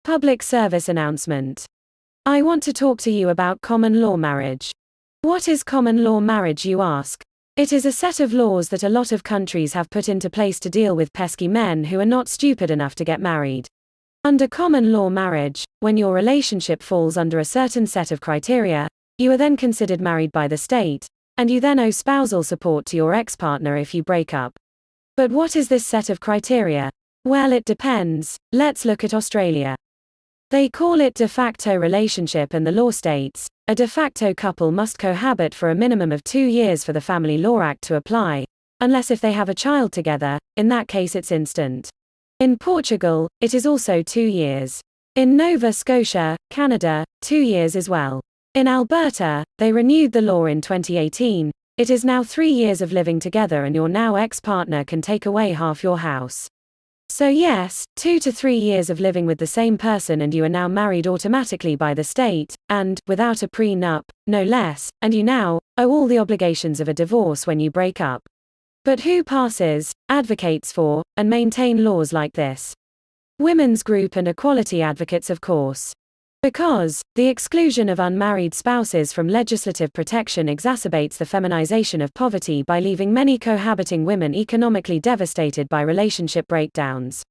Public service announcement. I want to talk to you about common law marriage. What is common law marriage, you ask? It is a set of laws that a lot of countries have put into place to deal with pesky men who are not stupid enough to get married. Under common law marriage, when your relationship falls under a certain set of criteria, you are then considered married by the state, and you then owe spousal support to your ex-partner if you break up. But what is this set of criteria? Well, it depends. Let's look at Australia. They call it de facto relationship, and the law states, a de facto couple must cohabit for a minimum of 2 years for the Family Law Act to apply, unless if they have a child together, in that case it's instant. In Portugal, it is also 2 years. In Nova Scotia, Canada, 2 years as well. In Alberta, they renewed the law in 2018, it is now 3 years of living together and your now ex-partner can take away half your house. So yes, 2 to 3 years of living with the same person and you are now married automatically by the state, and, without a prenup, no less, and you now owe all the obligations of a divorce when you break up. But who passes, advocates for, and maintain laws like this? Women's group and equality advocates, of course. Because the exclusion of unmarried spouses from legislative protection exacerbates the feminization of poverty by leaving many cohabiting women economically devastated by relationship breakdowns.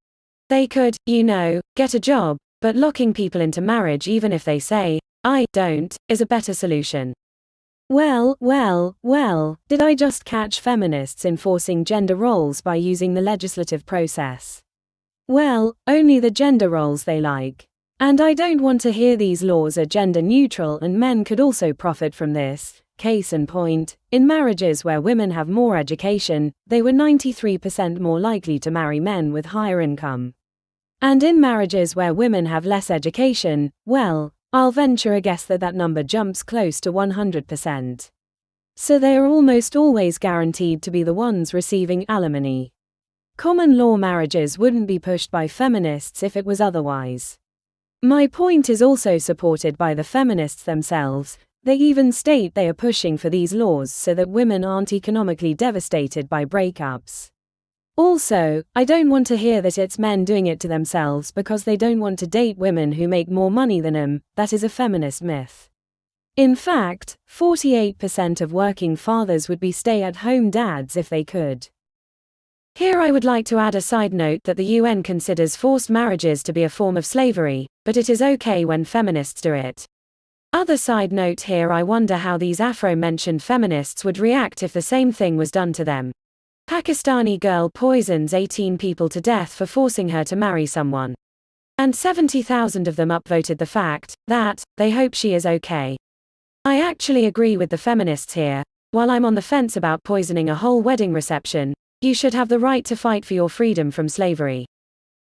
They could, get a job, but locking people into marriage even if they say, I don't, is a better solution. Well, did I just catch feminists enforcing gender roles by using the legislative process? Well, only the gender roles they like. And I don't want to hear these laws are gender neutral and men could also profit from this. Case in point, in marriages where women have more education, they were 93% more likely to marry men with higher income. And in marriages where women have less education, well, I'll venture a guess that number jumps close to 100%. So they are almost always guaranteed to be the ones receiving alimony. Common law marriages wouldn't be pushed by feminists if it was otherwise. My point is also supported by the feminists themselves. They even state they are pushing for these laws so that women aren't economically devastated by breakups. Also, I don't want to hear that it's men doing it to themselves because they don't want to date women who make more money than them. That is a feminist myth. In fact, 48% of working fathers would be stay-at-home dads if they could. Here I would like to add a side note that the UN considers forced marriages to be a form of slavery, but it is okay when feminists do it. Other side note here, I wonder how these Afro-mentioned feminists would react if the same thing was done to them. Pakistani girl poisons 18 people to death for forcing her to marry someone. And 70,000 of them upvoted the fact that they hope she is okay. I actually agree with the feminists here. While I'm on the fence about poisoning a whole wedding reception, you should have the right to fight for your freedom from slavery.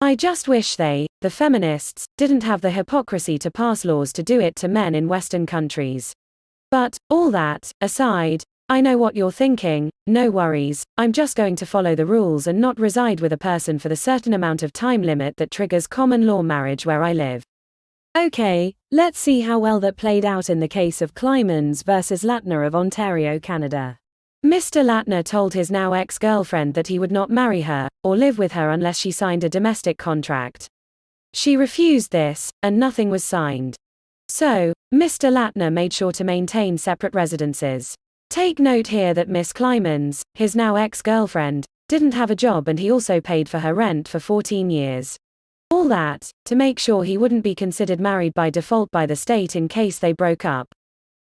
I just wish they, the feminists, didn't have the hypocrisy to pass laws to do it to men in Western countries. But, all that aside, I know what you're thinking, no worries, I'm just going to follow the rules and not reside with a person for the certain amount of time limit that triggers common law marriage where I live. Okay, let's see how well that played out in the case of Clymans versus Latner of Ontario, Canada. Mr. Latner told his now ex-girlfriend that he would not marry her, or live with her unless she signed a domestic contract. She refused this, and nothing was signed. So, Mr. Latner made sure to maintain separate residences. Take note here that Miss Clymans, his now ex-girlfriend, didn't have a job and he also paid for her rent for 14 years. All that, to make sure he wouldn't be considered married by default by the state in case they broke up.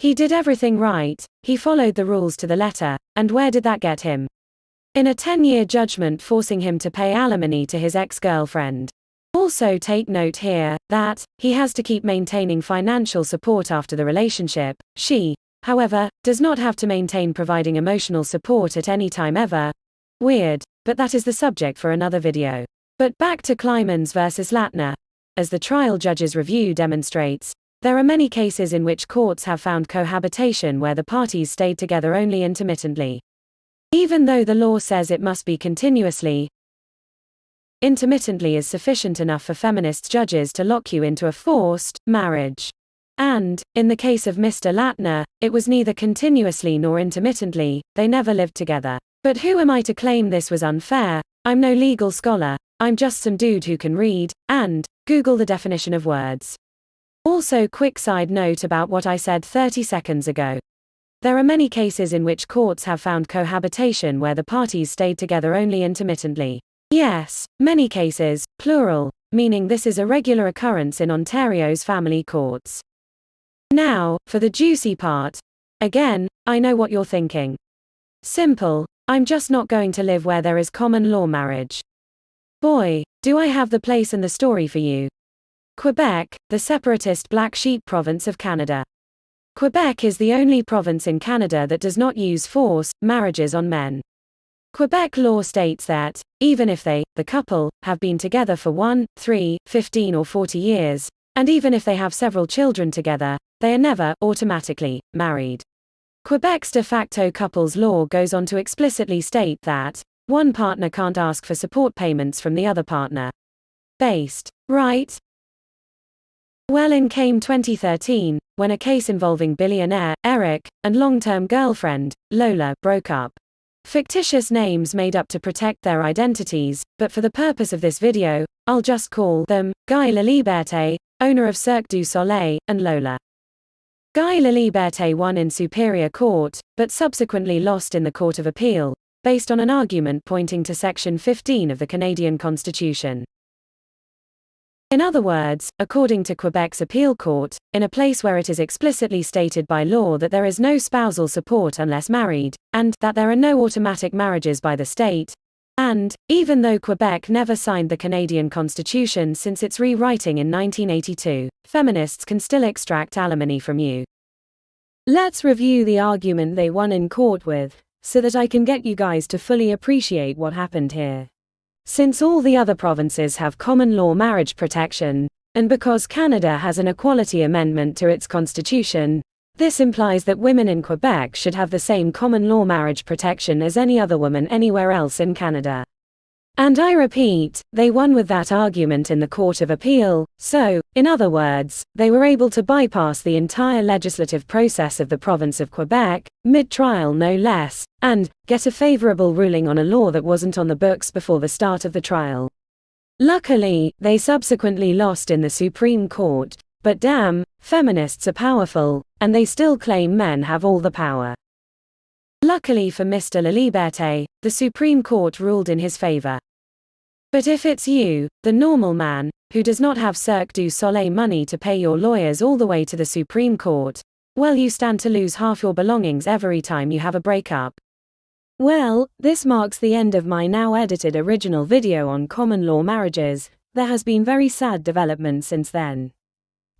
He did everything right, he followed the rules to the letter, and where did that get him? In a 10-year judgment forcing him to pay alimony to his ex-girlfriend. Also take note here, that, he has to keep maintaining financial support after the relationship. She, however, does not have to maintain providing emotional support at any time ever. Weird, but that is the subject for another video. But back to Clymans versus Latner. As the trial judge's review demonstrates, there are many cases in which courts have found cohabitation where the parties stayed together only intermittently. Even though the law says it must be continuously, intermittently is sufficient enough for feminist judges to lock you into a forced marriage. And, in the case of Mr. Latner, it was neither continuously nor intermittently, they never lived together. But who am I to claim this was unfair? I'm no legal scholar, I'm just some dude who can read, and Google the definition of words. Also, quick side note about what I said 30 seconds ago. There are many cases in which courts have found cohabitation where the parties stayed together only intermittently. Yes, many cases, plural, meaning this is a regular occurrence in Ontario's family courts. Now, for the juicy part. Again, I know what you're thinking. Simple, I'm just not going to live where there is common law marriage. Boy, do I have the place and the story for you. Quebec, the separatist black sheep province of Canada. Quebec is the only province in Canada that does not use forced marriages on men. Quebec law states that, even if they, the couple, have been together for 1, 3, 15 or 40 years, and even if they have several children together, they are never, automatically, married. Quebec's de facto couples law goes on to explicitly state that, one partner can't ask for support payments from the other partner. Based, right? Well, in came 2013, when a case involving billionaire, Eric, and long-term girlfriend, Lola, broke up. Fictitious names made up to protect their identities, but for the purpose of this video, I'll just call them Guy Laliberté, owner of Cirque du Soleil, and Lola. Guy Laliberté won in Superior Court, but subsequently lost in the Court of Appeal, based on an argument pointing to Section 15 of the Canadian Constitution. In other words, according to Quebec's appeal court, in a place where it is explicitly stated by law that there is no spousal support unless married, and that there are no automatic marriages by the state, and, even though Quebec never signed the Canadian Constitution since its rewriting in 1982, feminists can still extract alimony from you. Let's review the argument they won in court with, so that I can get you guys to fully appreciate what happened here. Since all the other provinces have common law marriage protection, and because Canada has an equality amendment to its constitution, this implies that women in Quebec should have the same common law marriage protection as any other woman anywhere else in Canada. And I repeat, they won with that argument in the Court of Appeal, so, in other words, they were able to bypass the entire legislative process of the province of Quebec, mid-trial no less, and get a favorable ruling on a law that wasn't on the books before the start of the trial. Luckily, they subsequently lost in the Supreme Court, but damn, feminists are powerful, and they still claim men have all the power. Luckily for Mr. Laliberté, the Supreme Court ruled in his favor. But if it's you, the normal man, who does not have Cirque du Soleil money to pay your lawyers all the way to the Supreme Court, well, you stand to lose half your belongings every time you have a breakup. Well, this marks the end of my now edited original video on common law marriages. There has been very sad development since then.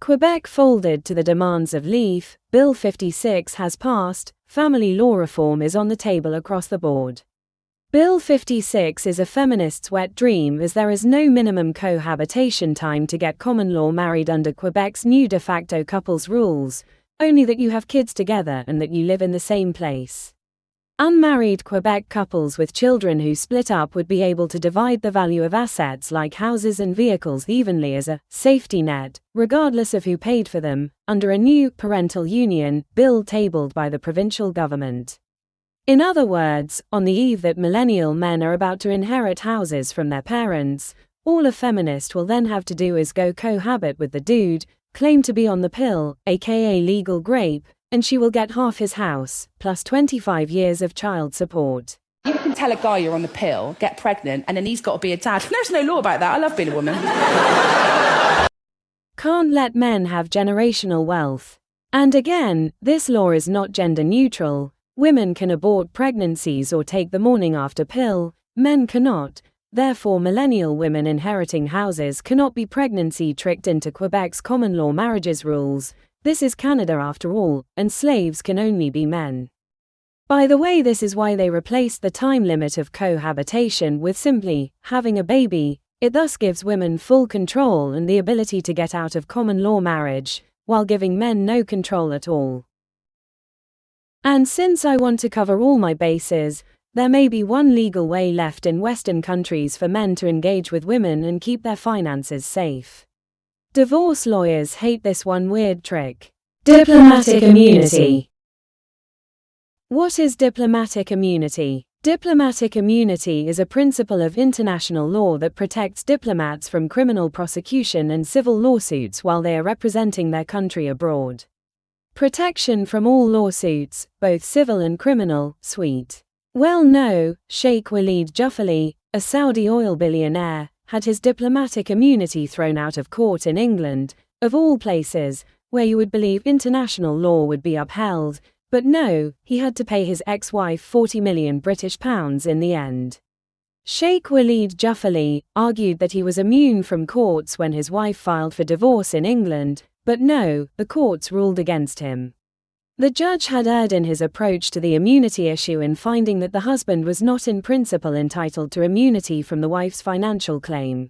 Quebec folded to the demands of Leaf, Bill 56 has passed, family law reform is on the table across the board. Bill 56 is a feminist's wet dream as there is no minimum cohabitation time to get common law married under Quebec's new de facto couples rules, only that you have kids together and that you live in the same place. Unmarried Quebec couples with children who split up would be able to divide the value of assets like houses and vehicles evenly as a safety net, regardless of who paid for them, under a new parental union bill tabled by the provincial government. In other words, on the eve that millennial men are about to inherit houses from their parents, all a feminist will then have to do is go cohabit with the dude, claim to be on the pill, aka legal grape, and she will get half his house, plus 25 years of child support. You can tell a guy you're on the pill, get pregnant, and then he's got to be a dad. There's no law about that. I love being a woman. Can't let men have generational wealth. And again, this law is not gender neutral. Women can abort pregnancies or take the morning after pill, men cannot. Therefore, millennial women inheriting houses cannot be pregnancy tricked into Quebec's common law marriages rules. This is Canada after all, and slaves can only be men. By the way, this is why they replaced the time limit of cohabitation with simply having a baby. It thus gives women full control and the ability to get out of common law marriage, while giving men no control at all. And since I want to cover all my bases, there may be one legal way left in Western countries for men to engage with women and keep their finances safe. Divorce lawyers hate this one weird trick. Diplomatic immunity. What is diplomatic immunity? Diplomatic immunity is a principle of international law that protects diplomats from criminal prosecution and civil lawsuits while they are representing their country abroad. Protection from all lawsuits, both civil and criminal, sweet. Well, no, Sheikh Walid Juffali, a Saudi oil billionaire, had his diplomatic immunity thrown out of court in England, of all places, where you would believe international law would be upheld, but no, he had to pay his ex-wife £40 million in the end. Sheikh Walid Juffali argued that he was immune from courts when his wife filed for divorce in England, but no, the courts ruled against him. The judge had erred in his approach to the immunity issue in finding that the husband was not in principle entitled to immunity from the wife's financial claim.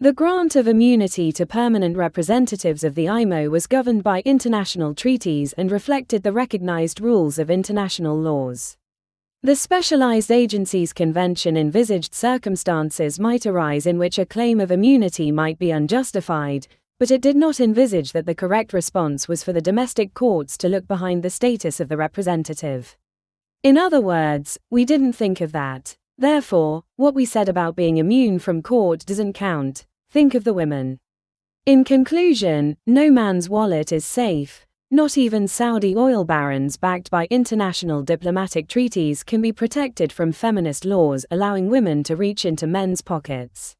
The grant of immunity to permanent representatives of the IMO was governed by international treaties and reflected the recognized rules of international laws. The Specialized Agencies Convention envisaged circumstances might arise in which a claim of immunity might be unjustified, but it did not envisage that the correct response was for the domestic courts to look behind the status of the representative. In other words, we didn't think of that. Therefore, what we said about being immune from court doesn't count. Think of the women. In conclusion, no man's wallet is safe. Not even Saudi oil barons backed by international diplomatic treaties can be protected from feminist laws allowing women to reach into men's pockets.